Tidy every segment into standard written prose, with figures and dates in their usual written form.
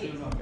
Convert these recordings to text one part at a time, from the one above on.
please.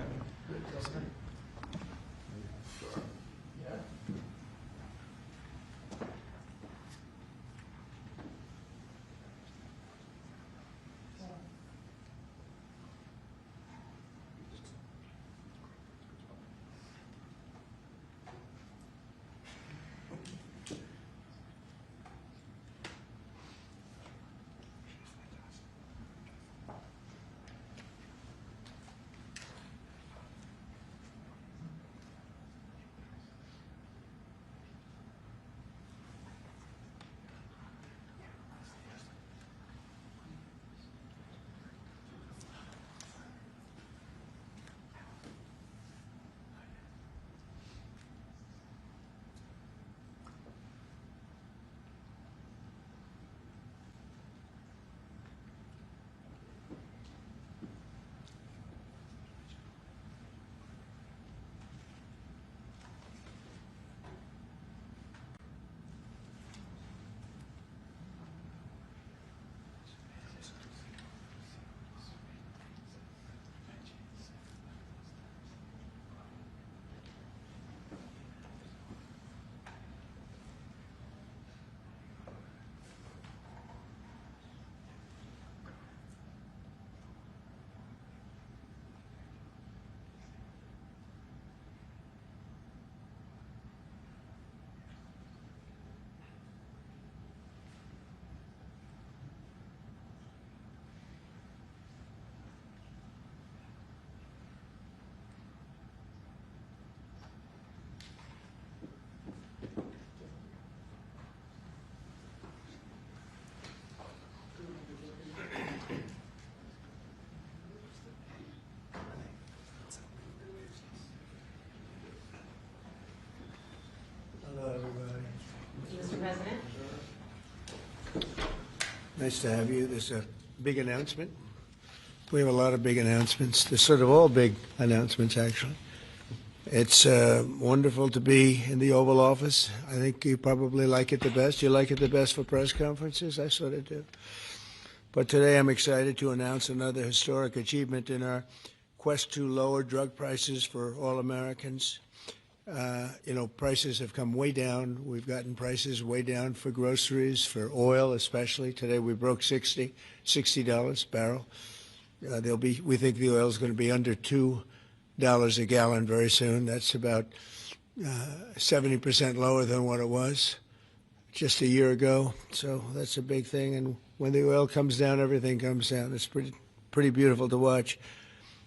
Hello, everybody. Mr. President. Nice to have you. There's a big announcement. We have a lot of big announcements. They're sort of all big announcements, actually. It's wonderful to be in the Oval Office. I think you probably like it the best. You like it the best for press conferences? I sort of do. But today I'm excited to announce another historic achievement in our quest to lower drug prices for all Americans. Prices have come way down. We've gotten prices way down for groceries, for oil especially. Today we broke $60 a barrel. We think the oil is going to be under $2 a gallon very soon. That's about 70% lower than what it was just a year ago. So that's a big thing. And when the oil comes down, everything comes down. It's pretty beautiful to watch.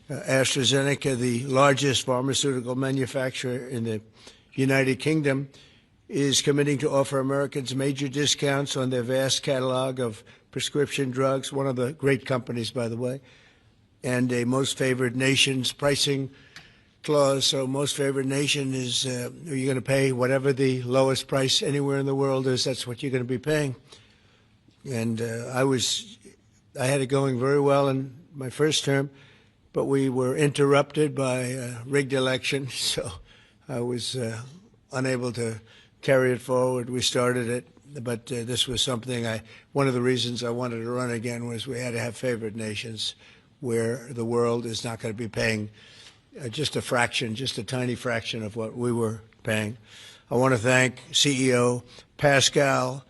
AstraZeneca, the largest pharmaceutical manufacturer in the United Kingdom, is committing to offer Americans major discounts on their vast catalog of prescription drugs, one of the great companies, by the way, and a most favored nation's pricing clause. So most favored nation is you're going to pay whatever the lowest price anywhere in the world is. That's what you're going to be paying. And I had it going very well in my first term, but we were interrupted by a rigged election, so I was unable to carry it forward. We started it, but this was something one of the reasons I wanted to run again was we had to have favored nations where the world is not going to be paying just a fraction, just a tiny fraction of what we were paying. I want to thank CEO Pascal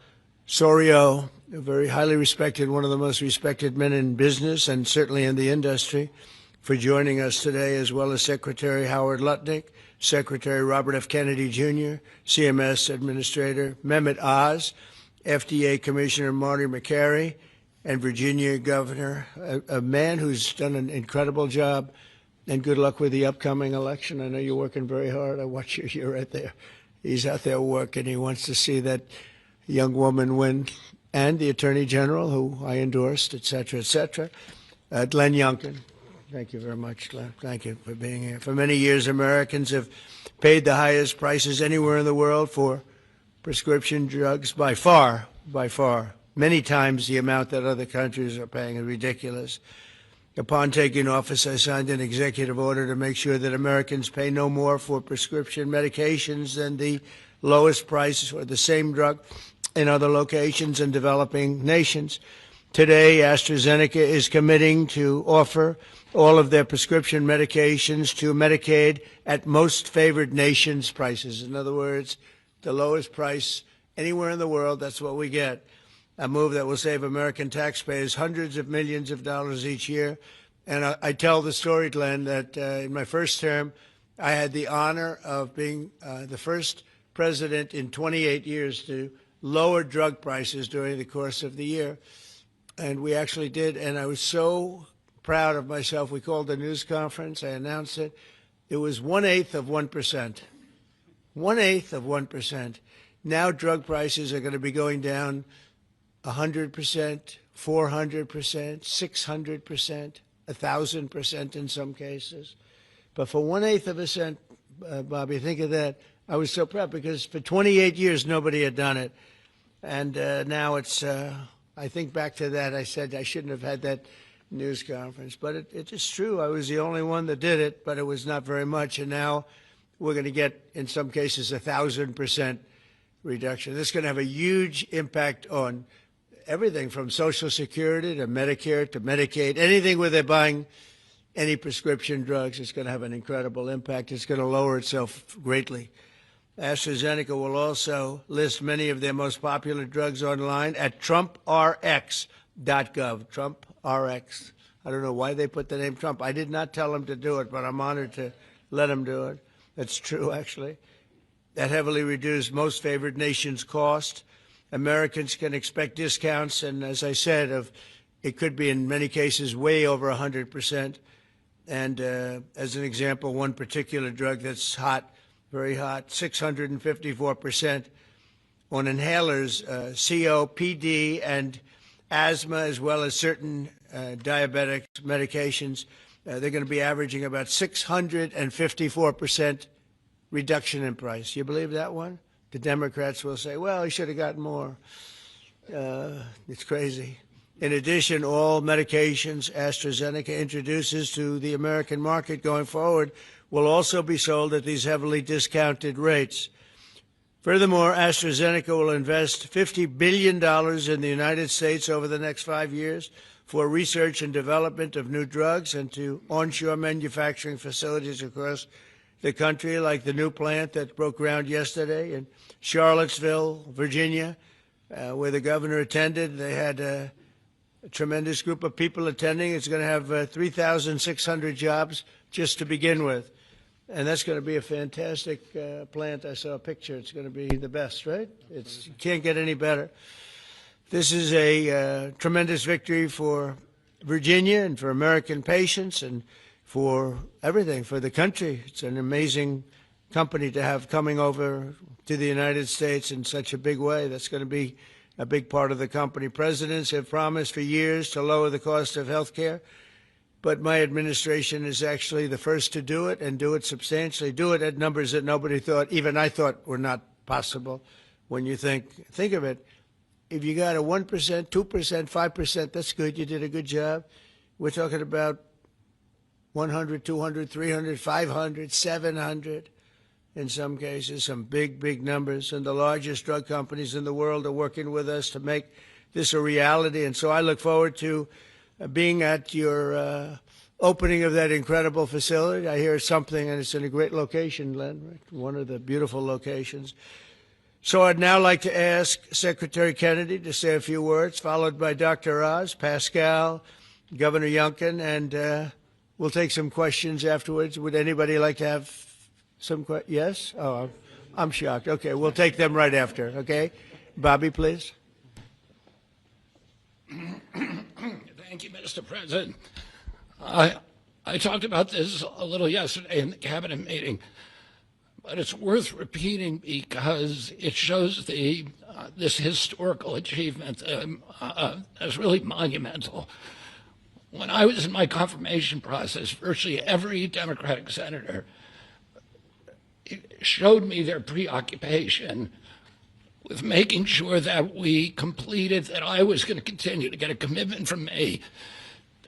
Soriot, a very highly respected, one of the most respected men in business and certainly in the industry, for joining us today, as well as Secretary Howard Lutnick, Secretary Robert F. Kennedy Jr., CMS Administrator Mehmet Oz, FDA Commissioner Marty McCary, and Virginia Governor, a man who's done an incredible job, and good luck with the upcoming election. I know you're working very hard. I watch you. You're right there. He's out there working. He wants to see that young woman win, and the Attorney General, who I endorsed, et cetera, et cetera. Glenn Youngkin. Thank you very much, Glenn. Thank you for being here. For many years, Americans have paid the highest prices anywhere in the world for prescription drugs, by far, many times the amount that other countries are paying is ridiculous. Upon taking office, I signed an executive order to make sure that Americans pay no more for prescription medications than the lowest price or the same drug in other locations in developing nations. Today, AstraZeneca is committing to offer all of their prescription medications to Medicaid at most favored nations prices. In other words, the lowest price anywhere in the world, that's what we get. A move that will save American taxpayers hundreds of millions of dollars each year. And I tell the story, Glenn, that in my first term, I had the honor of being the first president in 28 years to lower drug prices during the course of the year. And we actually did, and I was so proud of myself. We called a news conference. I announced it. It was 1/8 of 1%. 1/8 of 1%. Now drug prices are going to be going down 100%, 400%, 600%, 1,000% in some cases. But for 1/8 of a cent, Bobby, think of that. I was so proud because for 28 years nobody had done it. And now it's... I think back to that. I said I shouldn't have had that news conference, but it is true. I was the only one that did it, but it was not very much. And now we're going to get, in some cases, 1,000% reduction. This is going to have a huge impact on everything from Social Security to Medicare to Medicaid, anything where they're buying any prescription drugs. It's going to have an incredible impact. It's going to lower itself greatly. AstraZeneca will also list many of their most popular drugs online at TrumpRx.gov. TrumpRx. I don't know why they put the name Trump. I did not tell them to do it, but I'm honored to let them do it. That's true, actually. That heavily reduced most favored nations cost. Americans can expect discounts, and as I said, it could be in many cases way over 100%. And as an example, one particular drug that's hot, very hot, 654% on inhalers, COPD and asthma, as well as certain diabetic medications. They're going to be averaging about 654% reduction in price. You believe that one? The Democrats will say, well, he should have gotten more. It's crazy. In addition, all medications AstraZeneca introduces to the American market going forward will also be sold at these heavily discounted rates. Furthermore, AstraZeneca will invest $50 billion in the United States over the next 5 years for research and development of new drugs and to onshore manufacturing facilities across the country, like the new plant that broke ground yesterday in Charlottesville, Virginia, where the governor attended. They had a tremendous group of people attending. It's going to have 3,600 jobs just to begin with. And that's going to be a fantastic plant. I saw a picture. It's going to be the best, right? You can't get any better. This is a tremendous victory for Virginia and for American patients and for everything, for the country. It's an amazing company to have coming over to the United States in such a big way. That's going to be a big part of the company. Presidents have promised for years to lower the cost of health care. But my administration is actually the first to do it and do it substantially, do it at numbers that nobody thought, even I thought, were not possible. When you think of it, if you got a 1%, 2%, 5%, that's good. You did a good job. We're talking about 100, 200, 300, 500, 700 in some cases, some big, big numbers. And the largest drug companies in the world are working with us to make this a reality. And so I look forward to being at your opening of that incredible facility. I hear something, and it's in a great location, Len, right? One of the beautiful locations. So I'd now like to ask Secretary Kennedy to say a few words, followed by Dr. Oz, Pascal, Governor Youngkin, and we'll take some questions afterwards. Would anybody like to have some questions? Yes? Oh, I'm shocked. Okay, we'll take them right after, okay? Bobby, please. Thank you, Mr. President. I talked about this a little yesterday in the cabinet meeting, but it's worth repeating because it shows this historical achievement as really monumental. When I was in my confirmation process, virtually every Democratic senator showed me their preoccupation with making sure that we completed, that I was going to continue to get a commitment from me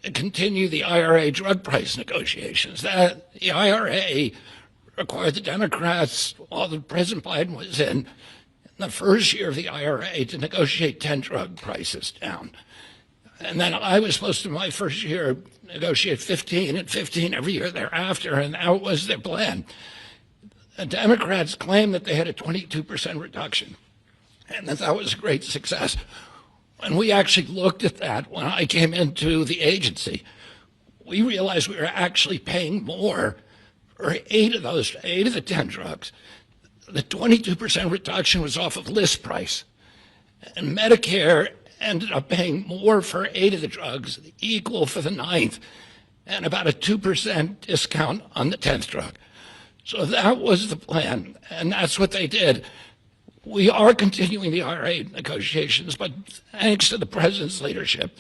to continue the IRA drug price negotiations. That the IRA required the Democrats, while the President Biden was in the first year of the IRA, to negotiate 10 drug prices down. And then I was supposed to, my first year, negotiate 15 and 15 every year thereafter, and that was their plan. The Democrats claimed that they had a 22% reduction, and that was a great success. When we actually looked at that, when I came into the agency, we realized we were actually paying more for 8 of the 10 drugs. The 22% reduction was off of list price. And Medicare ended up paying more for 8 of the drugs, equal for the 9th, and about a 2% discount on the 10th drug. So that was the plan, and that's what they did. We are continuing the IRA negotiations, but thanks to the president's leadership,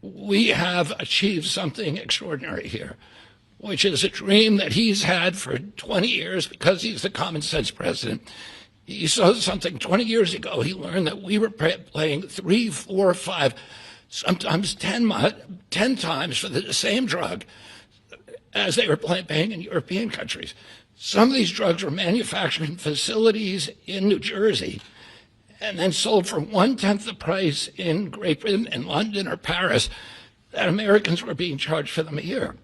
we have achieved something extraordinary here, which is a dream that he's had for 20 years because he's the common sense president. He saw something 20 years ago. He learned that we were paying 3, 4, 5, sometimes 10 times for the same drug as they were paying in European countries. Some of these drugs were manufactured in facilities in New Jersey and then sold for 1/10 the price in Great Britain, in London or Paris, that Americans were being charged for them here.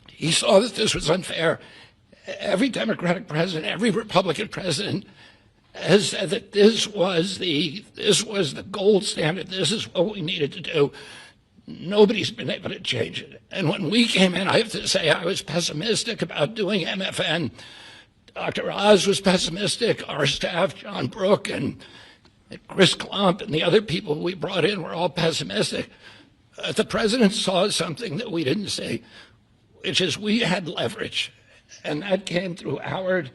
He saw that this was unfair. Every Democratic president, every Republican president has said that this was the gold standard. This is what we needed to do. Nobody's been able to change it. And when we came in, I have to say I was pessimistic about doing MFN. Dr. Oz was pessimistic. Our staff, John Brook and Chris Klump and the other people we brought in were all pessimistic. The president saw something that we didn't see, which is we had leverage. And that came through Howard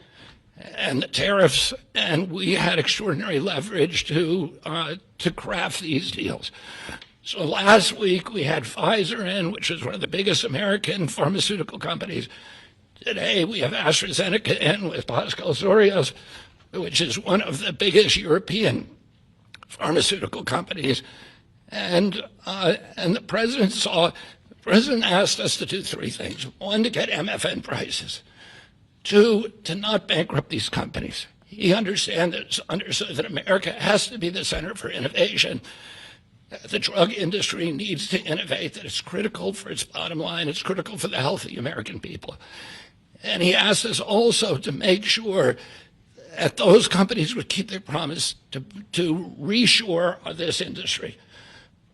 and the tariffs, and we had extraordinary leverage to craft these deals. So last week we had Pfizer in, which is one of the biggest American pharmaceutical companies. Today we have AstraZeneca in with Pascal Soriot, which is one of the biggest European pharmaceutical companies. And the president asked us to do 3 things. 1, to get MFN prices. 2, to not bankrupt these companies. He understood that America has to be the center for innovation. The drug industry needs to innovate, that it's critical for its bottom line, it's critical for the health of the American people. And he asked us also to make sure that those companies would keep their promise to reshore this industry.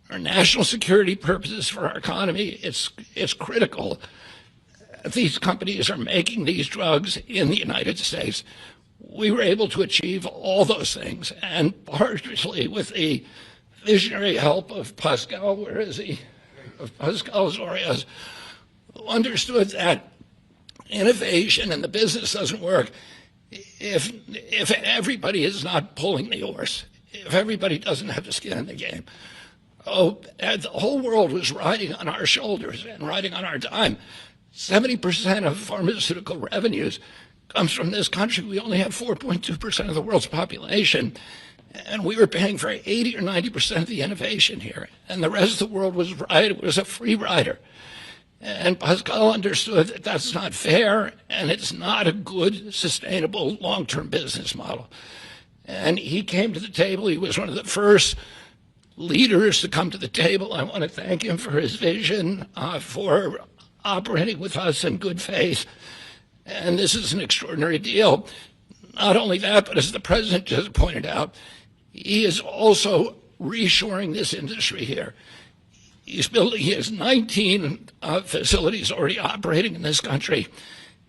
For national security purposes, for our economy, it's critical. These companies are making these drugs in the United States. We were able to achieve all those things, and partially with the visionary help of Pascal, where is he? Of Pascal Soriot, who understood that innovation and the business doesn't work if everybody is not pulling the oars, if everybody doesn't have the skin in the game. The whole world was riding on our shoulders and riding on our dime. 70% of pharmaceutical revenues comes from this country. We only have 4.2% of the world's population. And we were paying for 80 or 90% of the innovation here. And the rest of the world was a free rider. And Pascal understood that that's not fair, and it's not a good, sustainable, long-term business model. And he came to the table. He was one of the first leaders to come to the table. I want to thank him for his vision, for operating with us in good faith. And this is an extraordinary deal. Not only that, but as the president just pointed out, he is also reshoring this industry here. He has 19 facilities already operating in this country.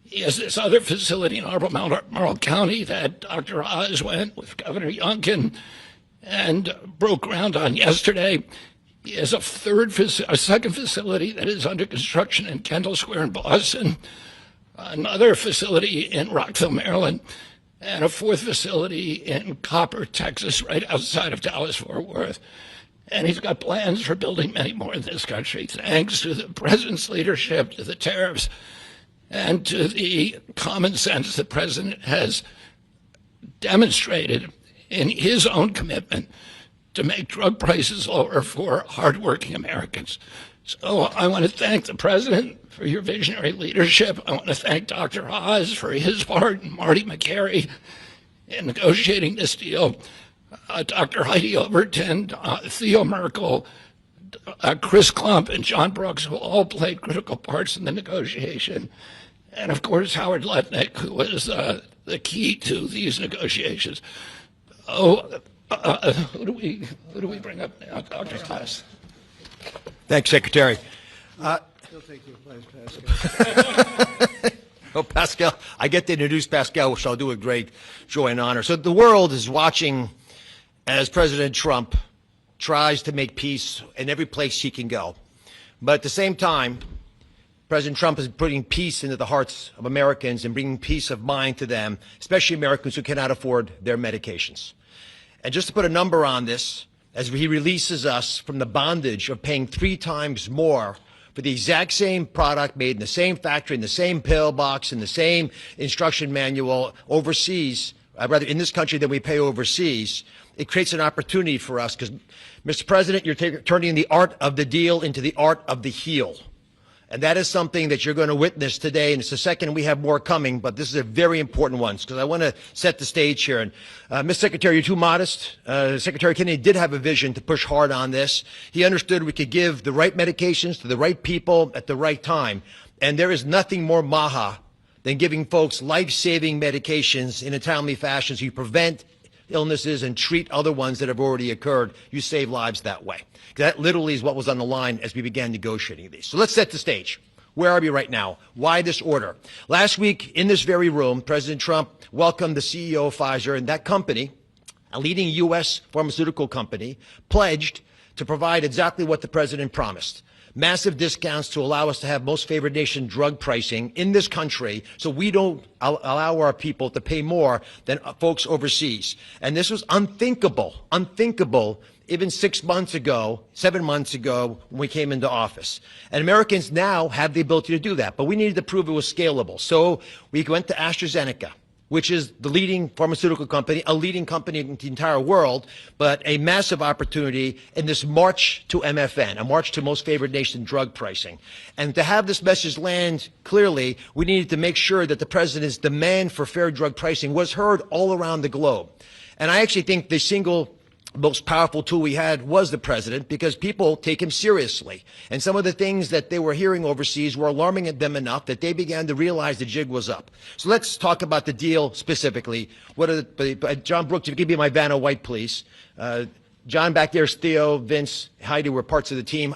He has this other facility in Albemarle County that Dr. Oz went with Governor Youngkin and broke ground on yesterday. He has a second facility that is under construction in Kendall Square in Boston, another facility in Rockville, Maryland, and a 4th facility in Copper, Texas, right outside of Dallas-Fort Worth. And he's got plans for building many more in this country, thanks to the president's leadership, to the tariffs, and to the common sense the president has demonstrated in his own commitment to make drug prices lower for hardworking Americans. So I want to thank the president for your visionary leadership. I want to thank Dr. Oz for his part, and Marty McCary in negotiating this deal. Dr. Heidi Overton, Theo Merkel, Chris Klump and John Brooks, who all played critical parts in the negotiation, and of course Howard Lutnick, who was the key to these negotiations. Who do we bring up now? Dr. Klaas. Thanks, Secretary. He'll take your place, Pascal. Oh, Pascal, I get to introduce Pascal, which I'll do with great joy and honor. So the world is watching as President Trump tries to make peace in every place he can go. But at the same time, President Trump is putting peace into the hearts of Americans and bringing peace of mind to them, especially Americans who cannot afford their medications. And just to put a number on this, as he releases us from the bondage of paying 3 times more for the exact same product made in the same factory, in the same pill box, in the same instruction manual overseas, rather in this country than we pay overseas, it creates an opportunity for us because, Mr. President, you're turning the art of the deal into the art of the heel. And that is something that you're going to witness today. And it's the second, we have more coming, but this is a very important one because I want to set the stage here. And Mr. Secretary, you're too modest. Secretary Kennedy did have a vision to push hard on this. He understood we could give the right medications to the right people at the right time. And there is nothing more maha than giving folks life-saving medications in a timely fashion so you prevent illnesses and treat other ones that have already occurred. You save lives that way. That literally is what was on the line as we began negotiating these. So let's set the stage. Where are we right now? Why this order? Last week, in this very room, President Trump welcomed the CEO of Pfizer, and that company, a leading U.S. pharmaceutical company, pledged to provide exactly what the president promised. Massive discounts to allow us to have most favored nation drug pricing in this country so we don't allow our people to pay more than folks overseas. And this was unthinkable even 6 months ago, 7 months ago when we came into office. And Americans now have the ability to do that, but we needed to prove it was scalable. So we went to AstraZeneca, which is the leading pharmaceutical company, a leading company in the entire world, but a massive opportunity in this march to MFN, a march to most favored nation drug pricing. And to have this message land clearly, we needed to make sure that the president's demand for fair drug pricing was heard all around the globe. And I actually think the single most powerful tool we had was the president because people take him seriously. And some of the things that they were hearing overseas were alarming them enough that they began to realize the jig was up. So let's talk about the deal specifically. John Brooks, if you could be my Vanna White, please. John back there, Theo, Vince, Heidi were parts of the team.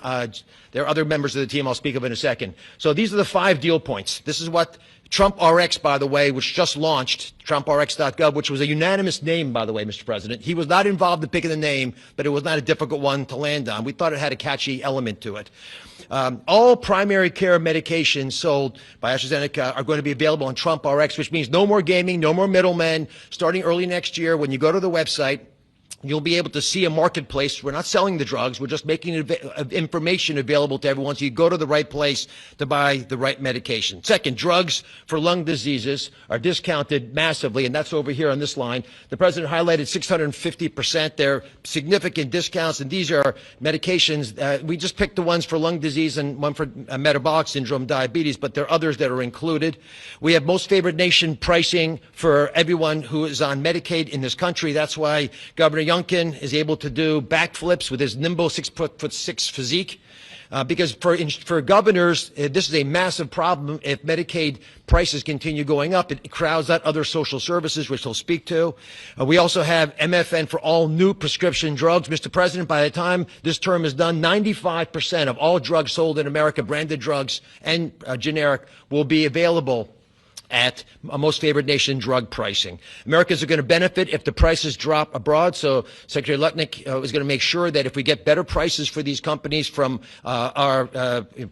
There are other members of the team I'll speak of in a second. So these are the 5 deal points. This is what Trump RX, by the way, which just launched, TrumpRx.gov, which was a unanimous name, by the way, Mr. President. He was not involved in picking the name, but it was not a difficult one to land on. We thought it had a catchy element to it. All primary care medications sold by AstraZeneca are going to be available on Trump RX, which means no more gaming, no more middlemen. Starting early next year, when you go to the website, you'll be able to see a marketplace. We're not selling the drugs. We're just making information available to everyone so you go to the right place to buy the right medication. Second, drugs for lung diseases are discounted massively, and that's over here on this line. The president highlighted 650%. They're significant discounts, and these are medications. We just picked the ones for lung disease and one for metabolic syndrome, diabetes, but there are others that are included. We have most favored nation pricing for everyone who is on Medicaid in this country. That's why Governor Youngkin is able to do backflips with his nimble 6'6" physique. Because for governors, this is a massive problem. If Medicaid prices continue going up, it crowds out other social services, which they'll speak to. We also have MFN for all new prescription drugs. Mr. President, by the time this term is done, 95% of all drugs sold in America, branded drugs and generic, will be available at most favored nation drug pricing. Americans are going to benefit if the prices drop abroad. So Secretary Lutnick is going to make sure that if we get better prices for these companies from our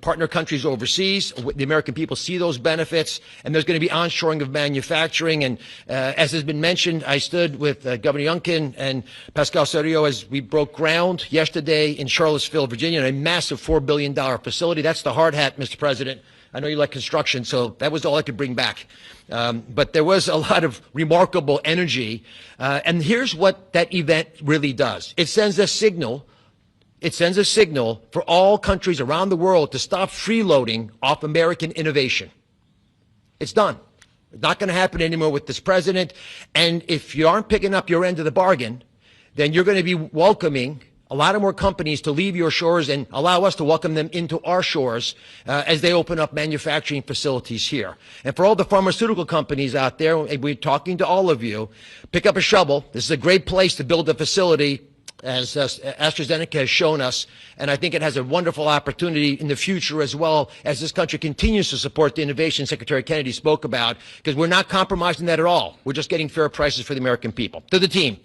partner countries overseas, the American people see those benefits, and there's going to be onshoring of manufacturing. And as has been mentioned, I stood with Governor Youngkin and Pascal Soriot as we broke ground yesterday in Charlottesville, Virginia, a massive $4 billion facility. That's the hard hat, Mr. President. I know you like construction, so that was all I could bring back. But there was a lot of remarkable energy. And here's what that event really does. It sends a signal. It sends a signal for all countries around the world to stop freeloading off American innovation. It's done. It's not going to happen anymore with this president. And if you aren't picking up your end of the bargain, then you're going to be welcoming a lot of more companies to leave your shores and allow us to welcome them into our shores as they open up manufacturing facilities here. And for all the pharmaceutical companies out there, we're talking to all of you, pick up a shovel. This is a great place to build a facility, as AstraZeneca has shown us, and I think it has a wonderful opportunity in the future as well as this country continues to support the innovation Secretary Kennedy spoke about, because we're not compromising that at all. We're just getting fair prices for the American people. To the team,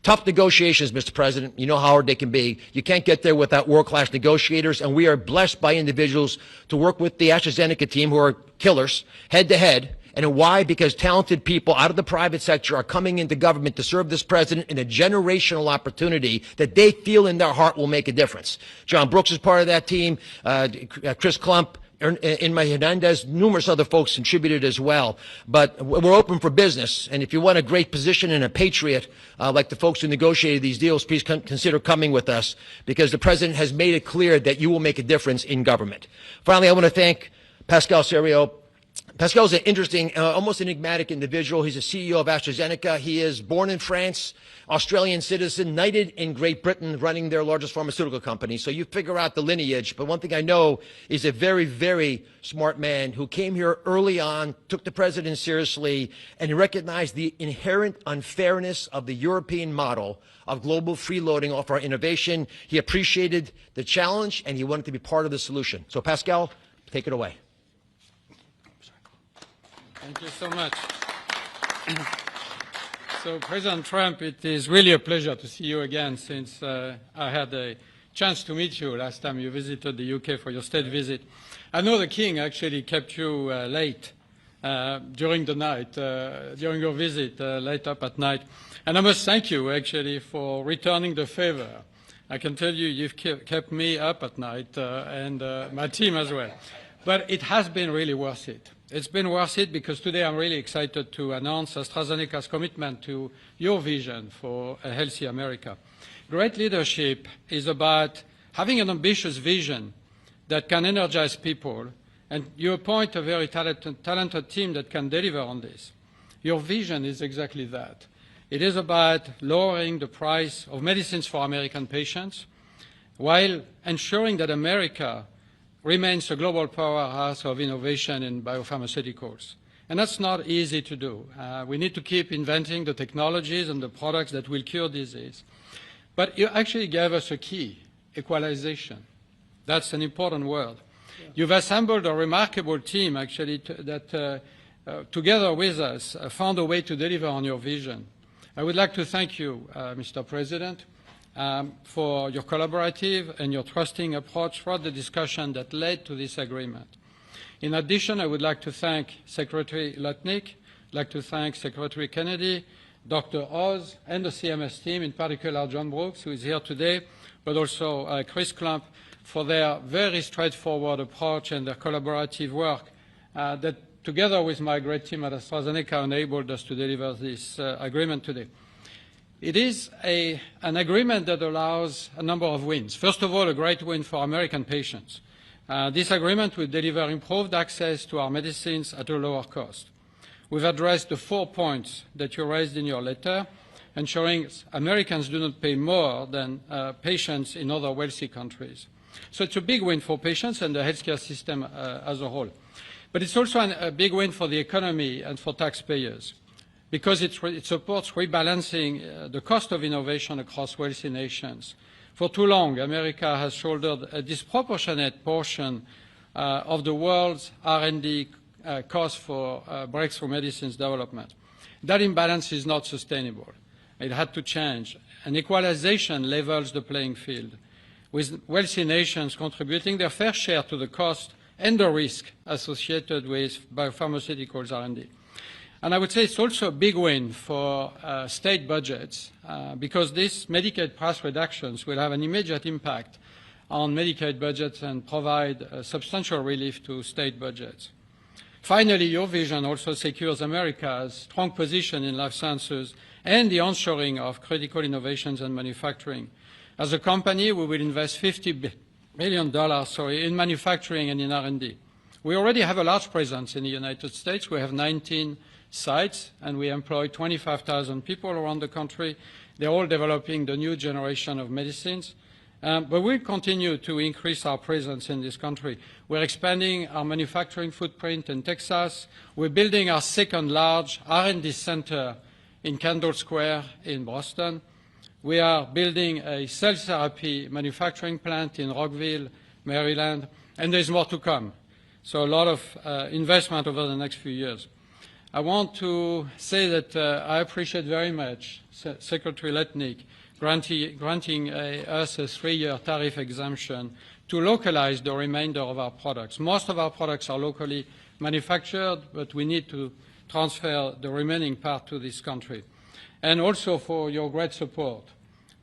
tough negotiations, Mr. President. You know how hard they can be. You can't get there without world-class negotiators, and we are blessed by individuals to work with the AstraZeneca team who are killers, head-to-head. And why? Because talented people out of the private sector are coming into government to serve this president in a generational opportunity that they feel in their heart will make a difference. John Brooks is part of that team. Chris Klump, Inma Hernandez, numerous other folks contributed as well. But we're open for business. And if you want a great position and a patriot, like the folks who negotiated these deals, please consider coming with us, because the president has made it clear that you will make a difference in government. Finally, I want to thank Pascal Sérieux. Pascal is an interesting, almost enigmatic individual. He's a CEO of AstraZeneca. He is born in France, Australian citizen, knighted in Great Britain, running their largest pharmaceutical company. So you figure out the lineage. But one thing I know is a very, very smart man who came here early on, took the president seriously, and he recognized the inherent unfairness of the European model of global freeloading off our innovation. He appreciated the challenge, and he wanted to be part of the solution. So Pascal, take it away. Thank you so much. So, President Trump, it is really a pleasure to see you again, since I had a chance to meet you last time you visited the UK for your state visit. I know the King actually kept you late during the night, during your visit, late up at night. And I must thank you, actually, for returning the favor. I can tell you, you've kept me up at night, and my team as well. But it has been really worth it. It's been worth it because today I'm really excited to announce AstraZeneca's commitment to your vision for a healthy America. Great leadership is about having an ambitious vision that can energize people, and you appoint a very talented team that can deliver on this. Your vision is exactly that. It is about lowering the price of medicines for American patients while ensuring that America remains a global powerhouse of innovation in biopharmaceuticals. And that's not easy to do. We need to keep inventing the technologies and the products that will cure disease. But you actually gave us a key, equalization. That's an important word. Yeah. You've assembled a remarkable team, actually, that together with us found a way to deliver on your vision. I would like to thank you, Mr. President, for your collaborative and your trusting approach throughout the discussion that led to this agreement. In addition, I would like to thank Secretary Lutnick, I'd like to thank Secretary Kennedy, Dr. Oz, and the CMS team, in particular John Brooks, who is here today, but also Chris Klump, for their very straightforward approach and their collaborative work that, together with my great team at AstraZeneca, enabled us to deliver this agreement today. It is an agreement that allows a number of wins. First of all, a great win for American patients. This agreement will deliver improved access to our medicines at a lower cost. We've addressed the 4 points that you raised in your letter, ensuring Americans do not pay more than patients in other wealthy countries. So it's a big win for patients and the healthcare system as a whole. But it's also a big win for the economy and for taxpayers, because it supports rebalancing the cost of innovation across wealthy nations. For too long, America has shouldered a disproportionate portion of the world's R&D cost for breakthrough medicines development. That imbalance is not sustainable. It had to change. And equalization levels the playing field, with wealthy nations contributing their fair share to the cost and the risk associated with biopharmaceuticals R&D. And I would say it's also a big win for state budgets because these Medicaid price reductions will have an immediate impact on Medicaid budgets and provide substantial relief to state budgets. Finally, your vision also secures America's strong position in life sciences and the onshoring of critical innovations and manufacturing. As a company, we will invest $50 billion in manufacturing and in R&D. We already have a large presence in the United States. We have 19 sites, and we employ 25,000 people around the country. They're all developing the new generation of medicines. But we'll continue to increase our presence in this country. We're expanding our manufacturing footprint in Texas. We're building our second large R&D center in Kendall Square in Boston. We are building a cell therapy manufacturing plant in Rockville, Maryland, and there's more to come. So a lot of investment over the next few years. I want to say that I appreciate very much Secretary Letnick granting us a 3-year tariff exemption to localize the remainder of our products. Most of our products are locally manufactured, but we need to transfer the remaining part to this country. And also for your great support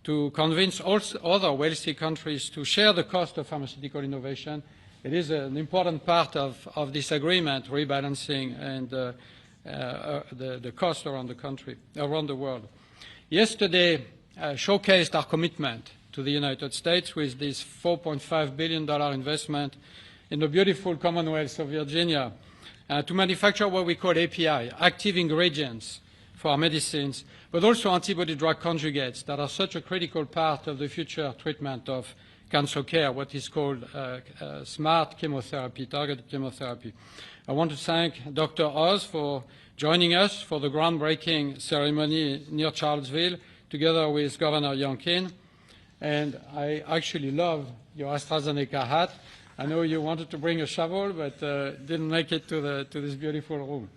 to convince also other wealthy countries to share the cost of pharmaceutical innovation. It is an important part of this agreement, rebalancing and the cost around the country, around the world. Yesterday showcased our commitment to the United States with this $4.5 billion investment in the beautiful Commonwealth of Virginia to manufacture what we call API, active ingredients for our medicines, but also antibody-drug conjugates that are such a critical part of the future treatment of cancer care, what is called smart chemotherapy, targeted chemotherapy. I want to thank Dr. Oz for joining us for the groundbreaking ceremony near Charlottesville, together with Governor Youngkin. And I actually love your AstraZeneca hat. I know you wanted to bring a shovel, but didn't make it to this beautiful room.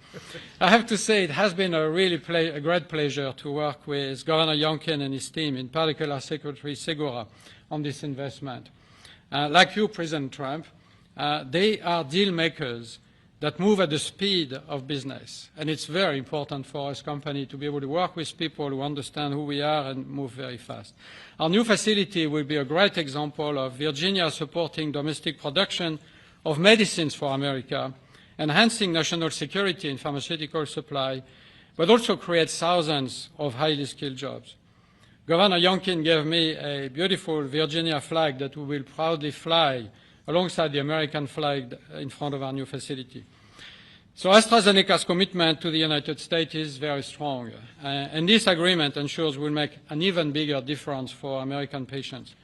I have to say it has been a really a great pleasure to work with Governor Youngkin and his team, in particular Secretary Segura, on this investment. Like you, President Trump, they are deal makers that move at the speed of business. And it's very important for us company to be able to work with people who understand who we are and move very fast. Our new facility will be a great example of Virginia supporting domestic production of medicines for America, enhancing national security in pharmaceutical supply, but also creates thousands of highly skilled jobs. Governor Youngkin gave me a beautiful Virginia flag that we will proudly fly alongside the American flag in front of our new facility. So AstraZeneca's commitment to the United States is very strong, and this agreement ensures we'll make an even bigger difference for American patients.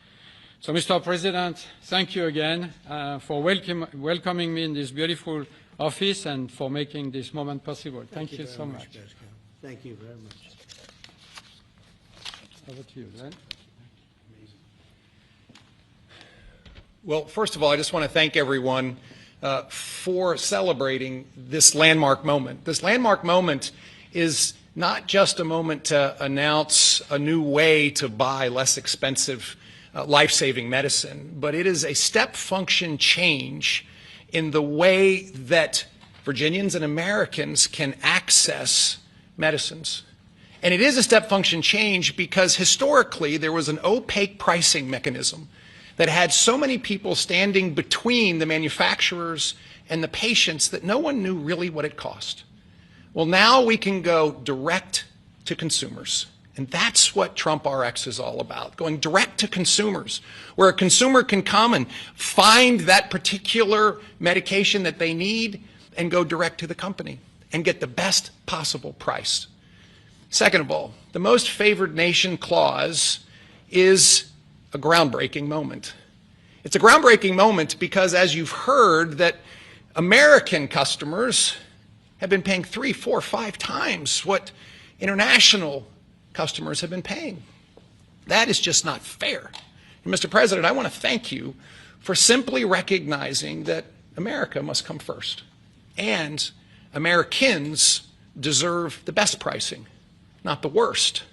So, Mr. President, thank you again for welcoming me in this beautiful office and for making this moment possible. Thank you so much. Thank you very much. Over to you, Glenn. Well, first of all, I just want to thank everyone for celebrating this landmark moment. This landmark moment is not just a moment to announce a new way to buy less expensive, life-saving medicine, but it is a step function change in the way that Virginians and Americans can access medicines. And it is a step function change because historically there was an opaque pricing mechanism that had so many people standing between the manufacturers and the patients that no one knew really what it cost. Well, now we can go direct to consumers. And that's what Trump RX is all about, going direct to consumers, where a consumer can come and find that particular medication that they need and go direct to the company and get the best possible price. Second of all, the most favored nation clause is a groundbreaking moment. It's a groundbreaking moment because, as you've heard, that American customers have been paying 3, 4, 5 times what international customers have been paying. That is just not fair. And Mr. President, I want to thank you for simply recognizing that America must come first. And Americans deserve the best pricing, not the worst.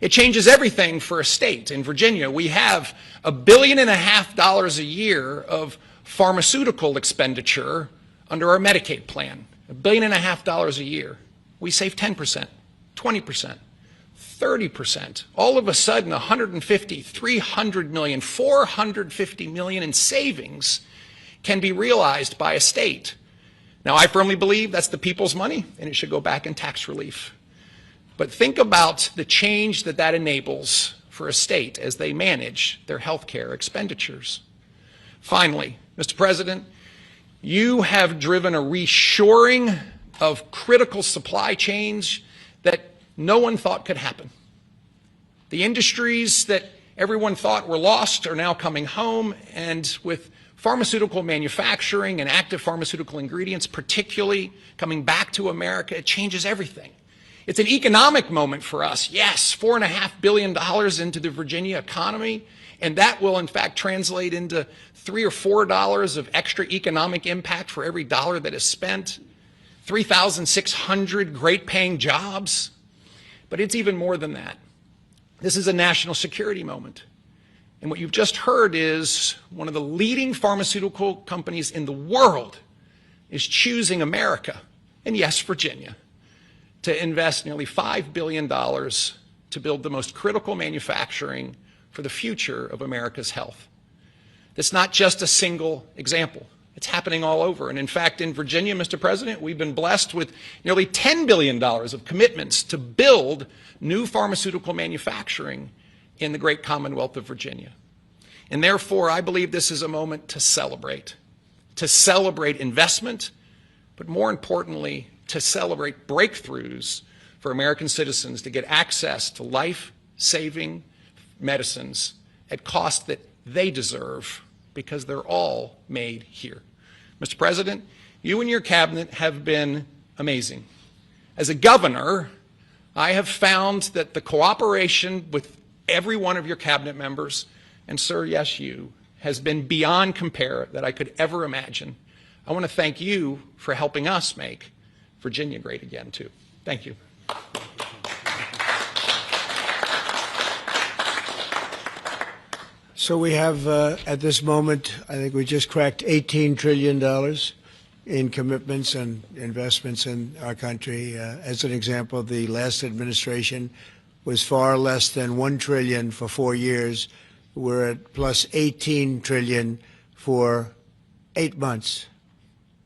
It changes everything for a state. In Virginia, we have $1.5 billion a year of pharmaceutical expenditure under our Medicaid plan. $1.5 billion a year. We save 10%, 20%, 30%. All of a sudden, 150, 300 million, 450 million in savings can be realized by a state. Now, I firmly believe that's the people's money, and it should go back in tax relief. But think about the change that that enables for a state as they manage their health care expenditures. Finally, Mr. President, you have driven a reshoring of critical supply chains that no one thought could happen. The industries that everyone thought were lost are now coming home, and with pharmaceutical manufacturing and active pharmaceutical ingredients particularly coming back to America, it changes everything. It's an economic moment for us. Yes, $4.5 billion into the Virginia economy, and that will in fact translate into $3 or $4 of extra economic impact for every dollar that is spent, 3,600 great paying jobs. But it's even more than that. This is a national security moment. And what you've just heard is one of the leading pharmaceutical companies in the world is choosing America, and yes, Virginia, to invest nearly $5 billion to build the most critical manufacturing for the future of America's health. That's not just a single example. It's happening all over. And in fact, in Virginia, Mr. President, we've been blessed with nearly $10 billion of commitments to build new pharmaceutical manufacturing in the great Commonwealth of Virginia. And therefore, I believe this is a moment to celebrate investment, but more importantly, to celebrate breakthroughs for American citizens to get access to life-saving medicines at costs that they deserve, because they're all made here. Mr. President, you and your cabinet have been amazing. As a governor, I have found that the cooperation with every one of your cabinet members, and sir, yes, you, has been beyond compare that I could ever imagine. I want to thank you for helping us make Virginia great again, too. Thank you. So we have, at this moment, I think we just cracked $18 trillion in commitments and investments in our country. As an example, the last administration was far less than $1 trillion for 4 years. We're at plus $18 trillion for 8 months.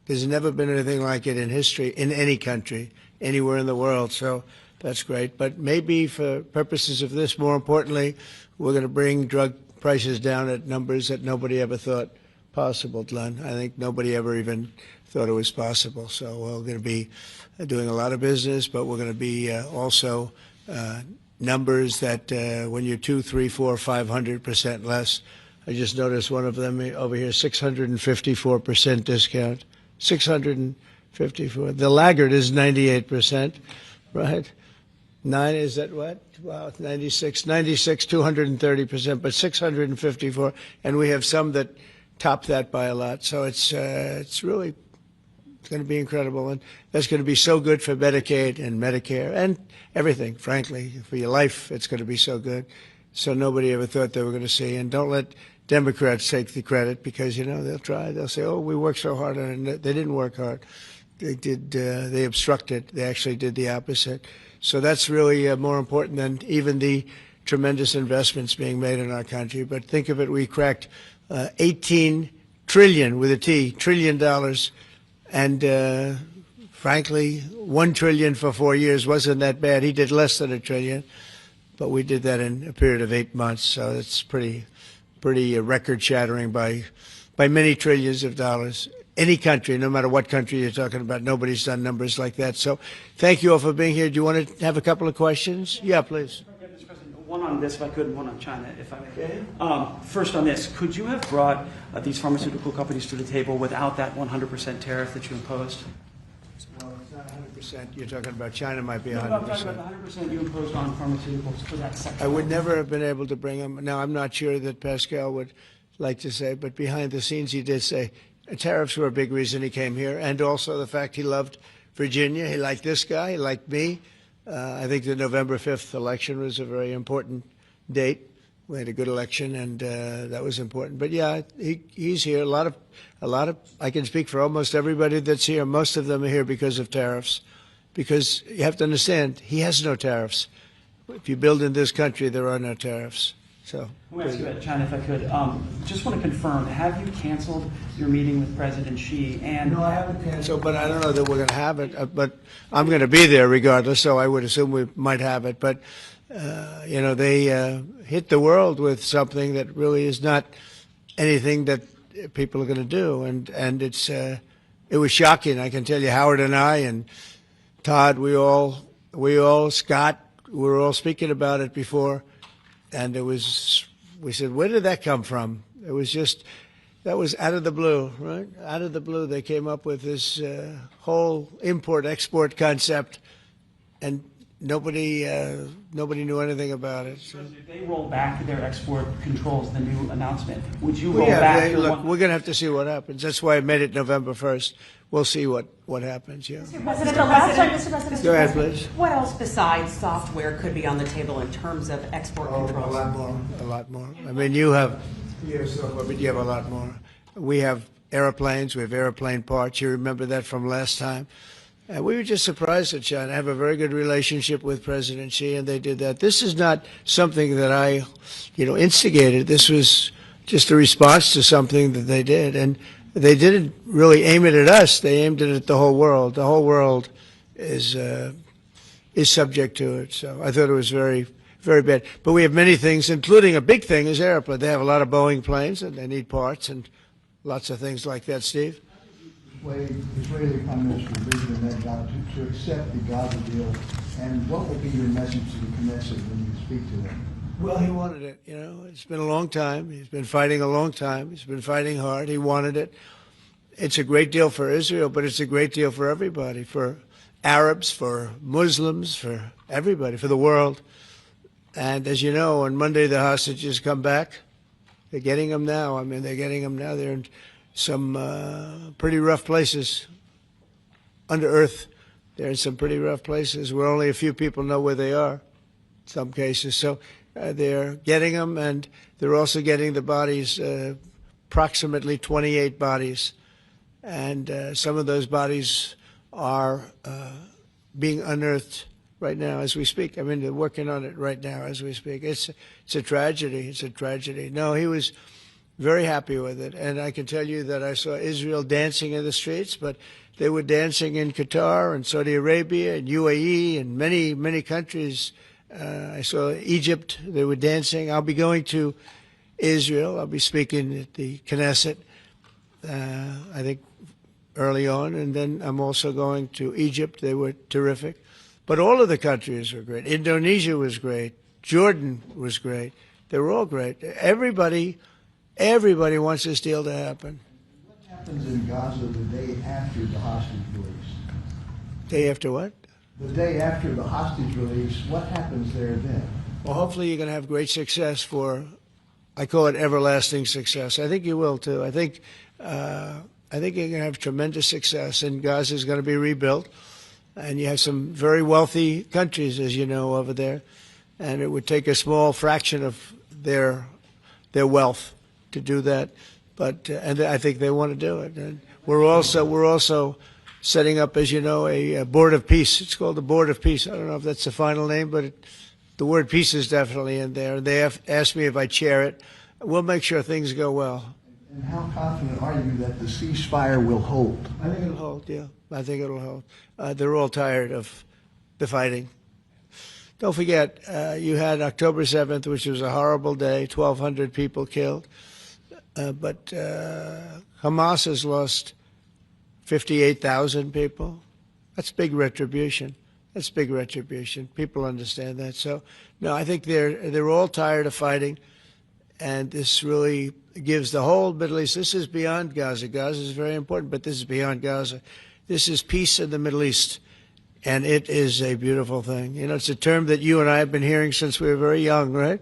There's never been anything like it in history, in any country, anywhere in the world. So that's great. But maybe for purposes of this, more importantly, we're going to bring drug prices down at numbers that nobody ever thought possible, Glenn. I think nobody ever even thought it was possible. So we're going to be doing a lot of business, but we're going to be also numbers that when you're 2, 3, 4, 500% less. I just noticed one of them over here, 654% discount. 654. The laggard is 98%, right? 9 is that what? Wow, 96, 230%, but 654, and we have some that top that by a lot. So it's really going to be incredible, and that's going to be so good for Medicaid and Medicare and everything. Frankly, for your life, it's going to be so good. So nobody ever thought they were going to see. And don't let Democrats take the credit, because they'll try. They'll say, "Oh, we worked so hard on it." They didn't work hard. They did. They obstructed. They actually did the opposite. So that's really more important than even the tremendous investments being made in our country. But think of it, we cracked 18 trillion with a T, $trillion, and frankly, 1 trillion for 4 years wasn't that bad. He did less than $1 trillion, but we did that in a period of 8 months. So it's pretty record-shattering by many trillions of dollars. Any country, no matter what country you're talking about, nobody's done numbers like that. So thank you all for being here. Do you want to have a couple of questions? Yeah, please. Mr. President, one on this, if I could, and one on China, if I may. Okay. First on this, could you have brought these pharmaceutical companies to the table without that 100% tariff that you imposed? Well, it's not 100%. You're talking about China might be 100%. No, I'm talking about the 100% you imposed on pharmaceuticals for that sector. I would never have been able to bring them. Now, I'm not sure that Pascal would like to say, but behind the scenes he did say tariffs were a big reason he came here, and also the fact he loved Virginia. He liked this guy. He liked me. I think the November 5th election was a very important date. We had a good election, and that was important. But yeah, he's here. A lot of. I can speak for almost everybody that's here. Most of them are here because of tariffs, because you have to understand he has no tariffs. If you build in this country, there are no tariffs. So, let me ask you about China, if I could. Just want to confirm, have you canceled your meeting with President Xi? And no, I haven't canceled, but I don't know that we're going to have it. But I'm going to be there regardless, so I would assume we might have it. But, they hit the world with something that really is not anything that people are going to do. And it was shocking. I can tell you, Howard and I and Todd, Scott, we were all speaking about it before. And it was we said, where did that come from? It was just, that was out of the blue, right? Out of the blue, they came up with this whole import-export concept, and nobody knew anything about it. So. If they roll back their export controls, the new announcement, would you Well, roll yeah, back? look, we're going to have to see what happens. That's why I made it November 1st. We'll see what happens, yeah. Mr. President, Go ahead, please. what else besides software could be on the table in terms of export controls? A lot more. I mean, you have a lot more. We have airplanes, we have airplane parts. You remember that from last time. And we were just surprised at China. I have a very good relationship with President Xi, and they did that. This is not something that I, instigated. This was just a response to something that they did. And they didn't really aim it at us. They aimed it at the whole world. The whole world is subject to it. So I thought it was very, very bad. But we have many things, including a big thing is airplanes. They have a lot of Boeing planes, and they need parts and lots of things like that. Steve? Israeli Prime Minister Benjamin Netanyahu to accept the Gaza deal, and what will be your message to the Knesset when you speak to them? Well, he wanted it. It's been a long time. He's been fighting a long time. He's been fighting hard. He wanted it. It's a great deal for Israel, but it's a great deal for everybody, for Arabs, for Muslims, for everybody, for the world. And as you know, on Monday the hostages come back. They're getting them now. I mean, they're getting them now. They're in some pretty rough places under earth. They're in some pretty rough places where only a few people know where they are in some cases. So they're getting them, and they're also getting the bodies, approximately 28 bodies. And some of those bodies are being unearthed right now as we speak. I mean, they're working on it right now as we speak. It's a tragedy. It's a tragedy. No, he was very happy with it. And I can tell you that I saw Israel dancing in the streets, but they were dancing in Qatar and Saudi Arabia and UAE and many, many countries. I saw Egypt. They were dancing. I'll be going to Israel. I'll be speaking at the Knesset, I think, early on. And then I'm also going to Egypt. They were terrific. But all of the countries were great. Indonesia was great. Jordan was great. They were all great. Everybody wants this deal to happen. What happens in Gaza the day after the hostage release? Day after what? The day after the hostage release, what happens there then? Well, hopefully you're going to have great success I call it everlasting success. I think you will, too. I think you're going to have tremendous success, and Gaza is going to be rebuilt. And you have some very wealthy countries, as you know, over there. And it would take a small fraction of their wealth to do that, but and I think they want to do it. And we're also setting up, as you know, a board of peace. It's called the Board of Peace. I don't know if that's the final name, but the word peace is definitely in there. They have asked me if I chair it. We'll make sure things go well. And how confident are you that the ceasefire will hold? I think it'll hold. Yeah, I think it'll hold. They're all tired of the fighting. Don't forget, you had October 7th, which was a horrible day, 1,200 people killed. But Hamas has lost 58,000 people. That's big retribution. That's big retribution. People understand that. So, no, I think they're all tired of fighting. And this really gives the whole Middle East, this is beyond Gaza. Gaza is very important, but this is beyond Gaza. This is peace in the Middle East. And it is a beautiful thing. It's a term that you and I have been hearing since we were very young, right?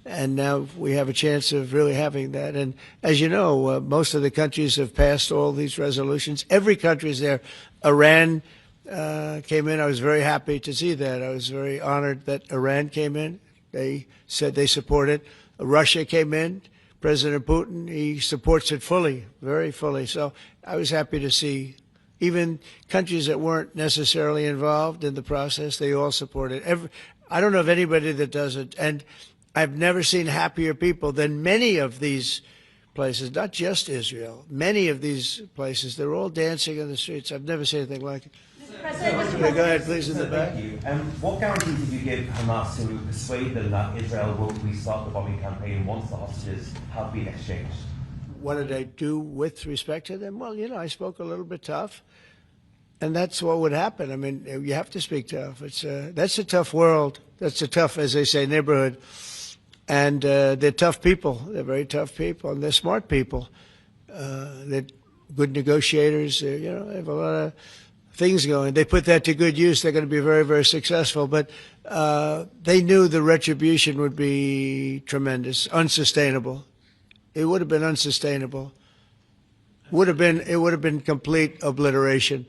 And now we have a chance of really having that. And as you know, most of the countries have passed all these resolutions. Every country is there. Iran came in. I was very happy to see that. I was very honored that Iran came in. They said they support it. Russia came in. President Putin, he supports it fully, very fully. So I was happy to see even countries that weren't necessarily involved in the process, they all support it. I don't know of anybody that doesn't. And I've never seen happier people than many of these places, not just Israel. Many of these places, they're all dancing in the streets. I've never seen anything like it. President, Go ahead, please, in the back. Thank you. What guarantee did you give Hamas to persuade them that Israel will restart the bombing campaign once the hostages have been exchanged? What did I do with respect to them? Well, I spoke a little bit tough, and that's what would happen. I mean, you have to speak tough. That's a tough world. That's a tough, as they say, neighborhood. And they're tough people. They're very tough people, and they're smart people. They're good negotiators. They have a lot of things going. They put that to good use. They're going to be very, very successful. But they knew the retribution would be tremendous, unsustainable. It would have been unsustainable. It would have been complete obliteration,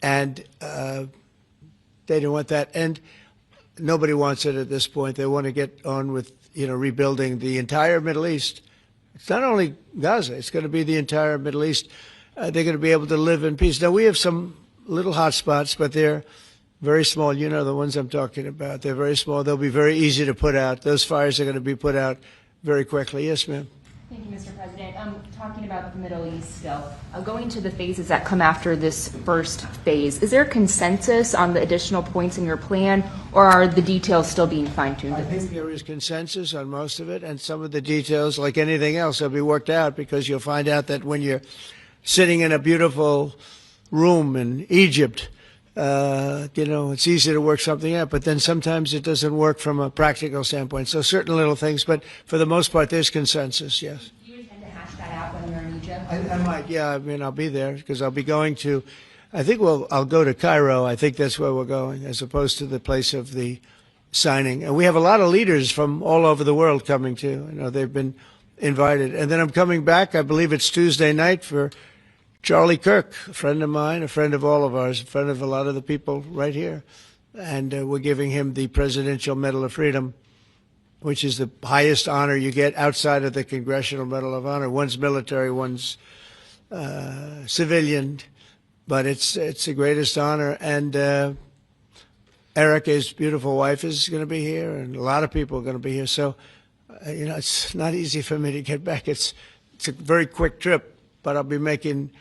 and they didn't want that. And nobody wants it at this point. They want to get on with rebuilding the entire Middle East. It's not only Gaza. It's going to be the entire Middle East. They're going to be able to live in peace. Now, we have some little hot spots, but they're very small. You know the ones I'm talking about. They're very small. They'll be very easy to put out. Those fires are going to be put out very quickly. Yes, ma'am. Thank you, Mr. President. Talking about the Middle East still, going to the phases that come after this first phase, is there consensus on the additional points in your plan, or are the details still being fine-tuned? I think there is consensus on most of it, and some of the details, like anything else, will be worked out, because you'll find out that when you're sitting in a beautiful room in Egypt, it's easy to work something out, but then sometimes it doesn't work from a practical standpoint. So certain little things, but for the most part, there's consensus, yes. Do you intend to hash that out when you're in Egypt? I might, yeah. I mean, I'll be there because I'll be going to, I'll go to Cairo. I think that's where we're going, as opposed to the place of the signing. And we have a lot of leaders from all over the world coming too. They've been invited. And then I'm coming back, I believe it's Tuesday night, for Charlie Kirk, a friend of mine, a friend of all of ours, a friend of a lot of the people right here. And we're giving him the Presidential Medal of Freedom, which is the highest honor you get outside of the Congressional Medal of Honor. One's military, one's civilian, but it's the greatest honor. And Erica's beautiful wife is going to be here, and a lot of people are going to be here. So, it's not easy for me to get back. It's a very quick trip, but I'll be making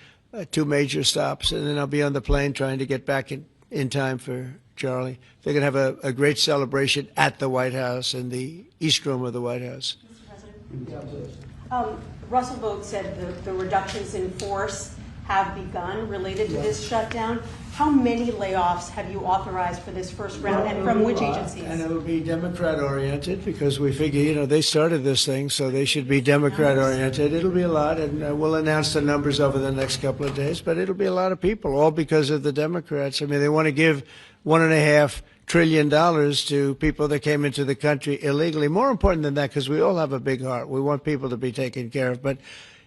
2 major stops, and then I'll be on the plane trying to get back in time for Charlie. They're going to have a great celebration at the White House, in the East Room of the White House. Mr. President. Russell Vogt said the reductions in force have begun related to this shutdown. How many layoffs have you authorized for this first round, and from which agencies? And it will be Democrat-oriented, because we figure, they started this thing, so they should be Democrat-oriented. It'll be a lot, and we'll announce the numbers over the next couple of days, but it'll be a lot of people, all because of the Democrats. I mean, they want to give $1.5 trillion to people that came into the country illegally. More important than that, because we all have a big heart. We want people to be taken care of, but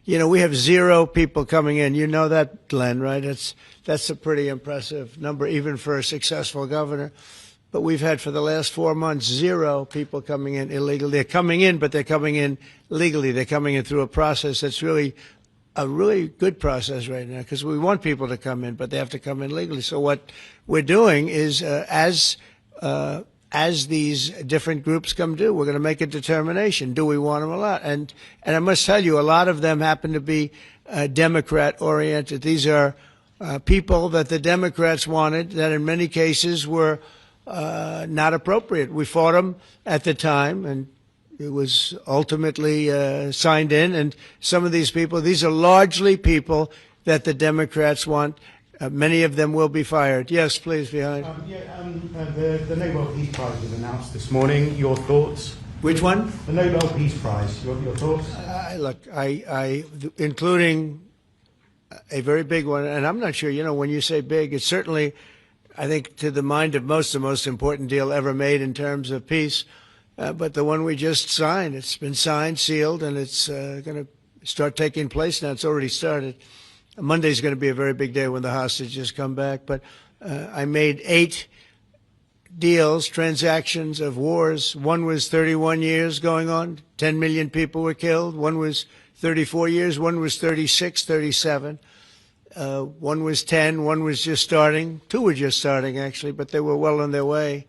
we have 0 people coming in. You know that, Glenn, right? That's a pretty impressive number, even for a successful governor. But we've had, for the last 4 months, 0 people coming in illegally. They're coming in, but they're coming in legally. They're coming in through a process that's really a really good process right now, because we want people to come in, but they have to come in legally. So what we're doing is, as these different groups come due, we're going to make a determination. Do we want them or not? And I must tell you, a lot of them happen to be Democrat-oriented. These are people that the Democrats wanted, that in many cases were not appropriate. We fought them at the time, and it was ultimately signed in. And some of these people, these are largely people that the Democrats want. Many of them will be fired. Yes, please, behind. The Nobel Peace Prize was announced this morning. Your thoughts? Which one? The Nobel Peace Prize. Your thoughts? Look, including a very big one, and I'm not sure, when you say big, it's certainly, I think, to the mind of most, the most important deal ever made in terms of peace. But the one we just signed, it's been signed, sealed, and it's going to start taking place now. It's already started. Monday's going to be a very big day when the hostages come back. But I made 8 deals, transactions of wars. One was 31 years going on. 10 million people were killed. One was 34 years. One was 36, 37. One was 10. One was just starting. 2 were just starting, actually, but they were well on their way.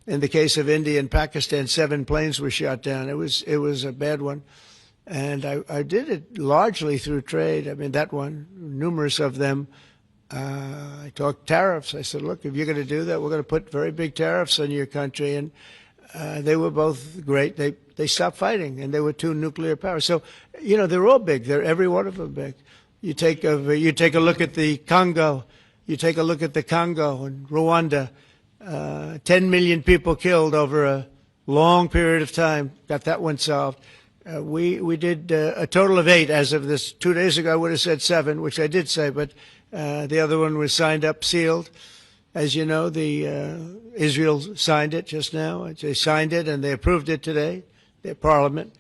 In the case of India and Pakistan, 7 planes were shot down. It was a bad one. And I did it largely through trade. I mean, that one, numerous of them. I talked tariffs. I said, look, if you're going to do that, we're going to put very big tariffs on your country. And they were both great. They stopped fighting, and they were 2 nuclear powers. So, they're all big. They're every one of them big. You take a look at the Congo. You take a look at the Congo and Rwanda. 10 million people killed over a long period of time, got that one solved. We did a total of 8 as of this. 2 days ago, I would have said 7, which I did say, but the other one was signed up, sealed. As you know, Israel signed it just now. They signed it and they approved it today, their parliament.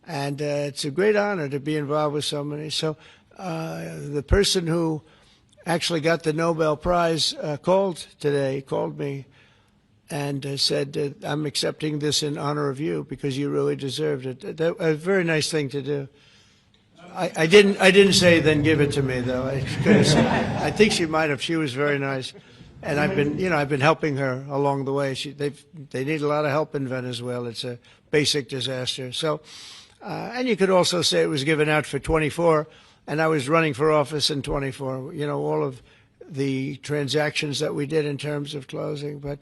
And it's a great honor to be involved with so many. So the person who actually got the Nobel Prize called me and said, I'm accepting this in honor of you because you really deserved it. A very nice thing to do. I didn't say then give it to me though. I think she might have. She was very nice, and I've been helping her along the way. They need a lot of help in Venezuela. It's a basic disaster. So, and you could also say it was given out for 24, and I was running for office in 24. All of the transactions that we did in terms of closing, but.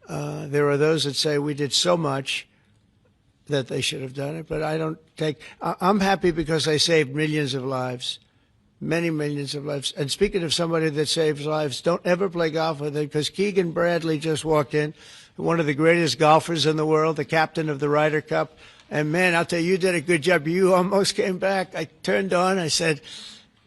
There are those that say we did so much that they should have done it, but I don't take. I'm happy because I saved millions of lives, many millions of lives. And speaking of somebody that saves lives, don't ever play golf with him because Keegan Bradley just walked in, one of the greatest golfers in the world, the captain of the Ryder Cup. And man, I'll tell you, you did a good job. You almost came back. I turned on. I said,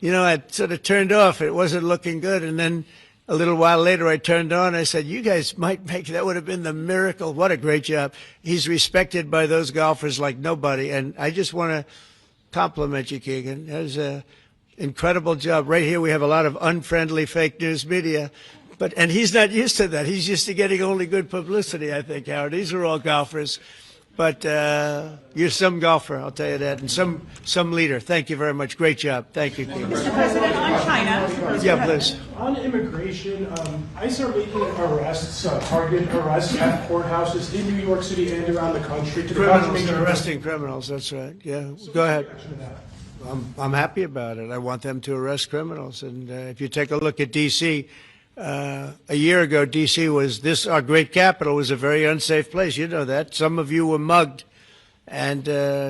I sort of turned off. It wasn't looking good, and then. A little while later, I turned on. I said, you guys might make, that would have been the miracle. What a great job. He's respected by those golfers like nobody. And I just want to compliment you, Keegan. That was an incredible job. Right here, we have a lot of unfriendly fake news media. And he's not used to that. He's used to getting only good publicity, I think, Howard. These are all golfers. But you're some golfer, I'll tell you that, and some leader. Thank you very much. Great job. Thank you, Keegan. Mr. President, on China. Yeah, please. On immigration, ICE are making arrests, targeted arrests at courthouses in New York City and around the country. Arresting criminals, that's right. Yeah, go ahead. I'm happy about it. I want them to arrest criminals. And if you take a look at D.C., a year ago, D.C. was our great capital was a very unsafe place. You know that. Some of you were mugged and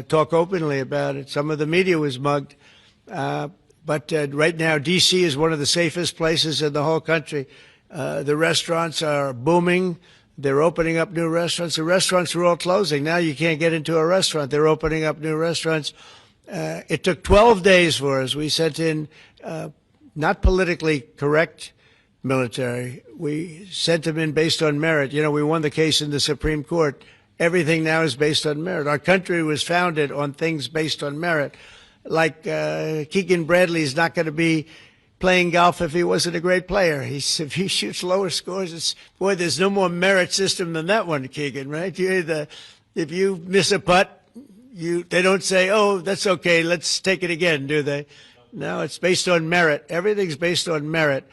talk openly about it. Some of the media was mugged. But right now, D.C. is one of the safest places in the whole country. The restaurants are booming. They're opening up new restaurants. The restaurants are all closing. Now you can't get into a restaurant. They're opening up new restaurants. It took 12 days for us. We sent in not politically correct military. We sent them in based on merit. We won the case in the Supreme Court. Everything now is based on merit. Our country was founded on things based on merit. Like Keegan Bradley is not going to be playing golf if he wasn't a great player. If he shoots lower scores, there's no more merit system than that one, Keegan, right? If you miss a putt, they don't say, oh, that's okay, let's take it again, do they? No, it's based on merit. Everything's based on merit.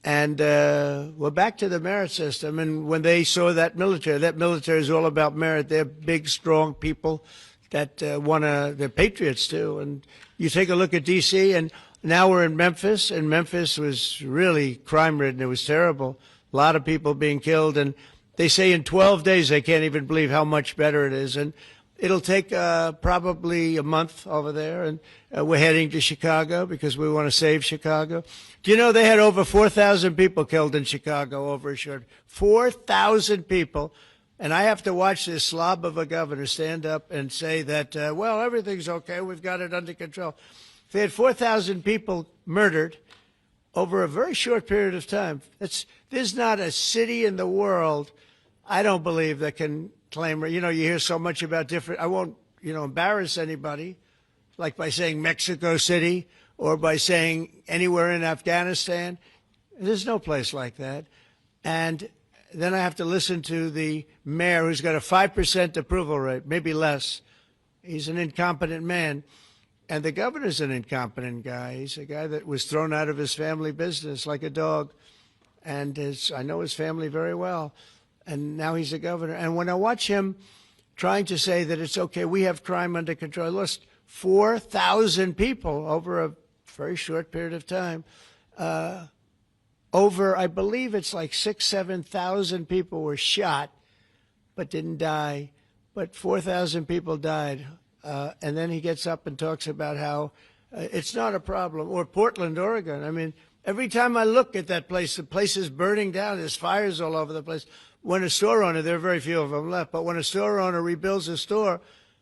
And we're back to the merit system. And when they saw that military is all about merit. They're big, strong people that they're patriots too. And you take a look at D.C., and now we're in Memphis, and Memphis was really crime-ridden. It was terrible. A lot of people being killed. And they say in 12 days they can't even believe how much better it is. And it'll take probably a month over there. And we're heading to Chicago because we want to save Chicago. Do you know they had over 4,000 people killed in Chicago over a short 4,000 people. And I have to watch this slob of a governor stand up and say that, well, everything's okay. We've got it under control. They had 4,000 people murdered over a very short period of time. There's not a city in the world, I don't believe, that can claim, you hear so much about different, I won't, embarrass anybody, like by saying Mexico City or by saying anywhere in Afghanistan. There's no place like that. And then I have to listen to the mayor who's got a 5% approval rate, maybe less. He's an incompetent man. And the governor's an incompetent guy. He's a guy that was thrown out of his family business like a dog. And I know his family very well. And now he's a governor. And when I watch him trying to say that it's okay, we have crime under control, I lost 4,000 people over a very short period of time. I believe it's like 6,000, 7,000 people were shot but didn't die. But 4,000 people died. And then he gets up and talks about how it's not a problem. Or Portland, Oregon. I mean, every time I look at that place, the place is burning down. There's fires all over the place. when a store owner, there are very few of them left, but when a store owner rebuilds a store,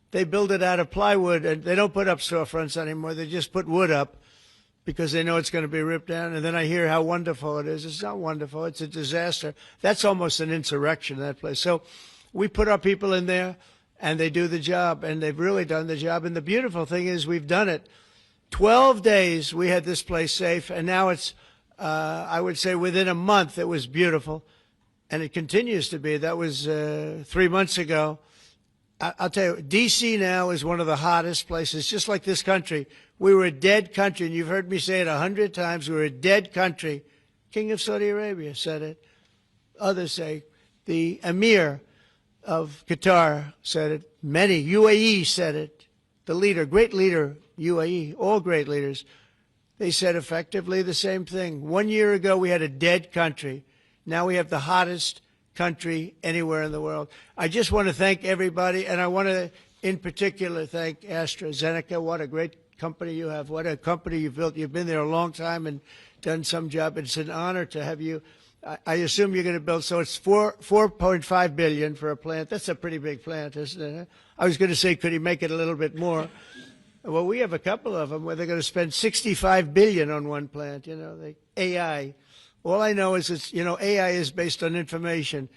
they build it out of plywood, and they don't put up storefronts anymore. They just put wood up because they know it's going to be ripped down. And then I hear how wonderful it is. It's not wonderful. It's a disaster. That's almost an insurrection, that place. So we put our people in there, and they do the job, and they've really done the job. And the beautiful thing is we've done it. 12 days we had this place safe, and now it's, I would say within a month it was beautiful. And it continues to be. That was 3 months ago. I'll tell you, D.C. now is one of the hottest places, just like this country. We were a dead country, and you've heard me say it 100 times. We were a dead country. King of Saudi Arabia said it. Others say. The Emir of Qatar said it. Many. UAE said it. The leader, great leader, UAE, all great leaders. They said effectively the same thing. 1 year ago, we had a dead country. Now we have the hottest country anywhere in the world. I just want to thank everybody, and I want to, in particular, thank AstraZeneca. What a great company you have. What a company you've built. You've been there a long time and done some job. It's an honor to have you. I assume you're going to build, so it's $4.5 billion for a plant. That's a pretty big plant, isn't it? I was going to say, could he make it a little bit more? Well, we have a couple of them where they're going to spend $65 billion on one plant, AI. All I know is it's, AI is based on information.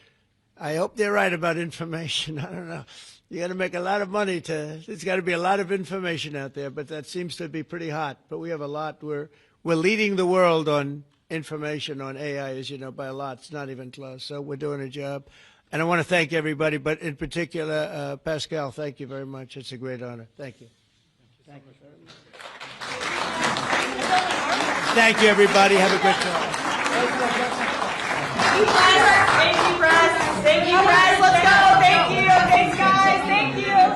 I hope they're right about information. I don't know. You got to make a lot of money there's got to be a lot of information out there, but that seems to be pretty hot. But we have a lot. We're leading the world on information on AI, as you know, by a lot. It's not even close. So we're doing a job. And I want to thank everybody, but in particular, Pascal, thank you very much. It's a great honor. Thank you. Thank you very much. Thank you, everybody. Have a good time. Thank you, Press. Thank you, Press. Let's go. Thank you. Thanks, guys. Thank you.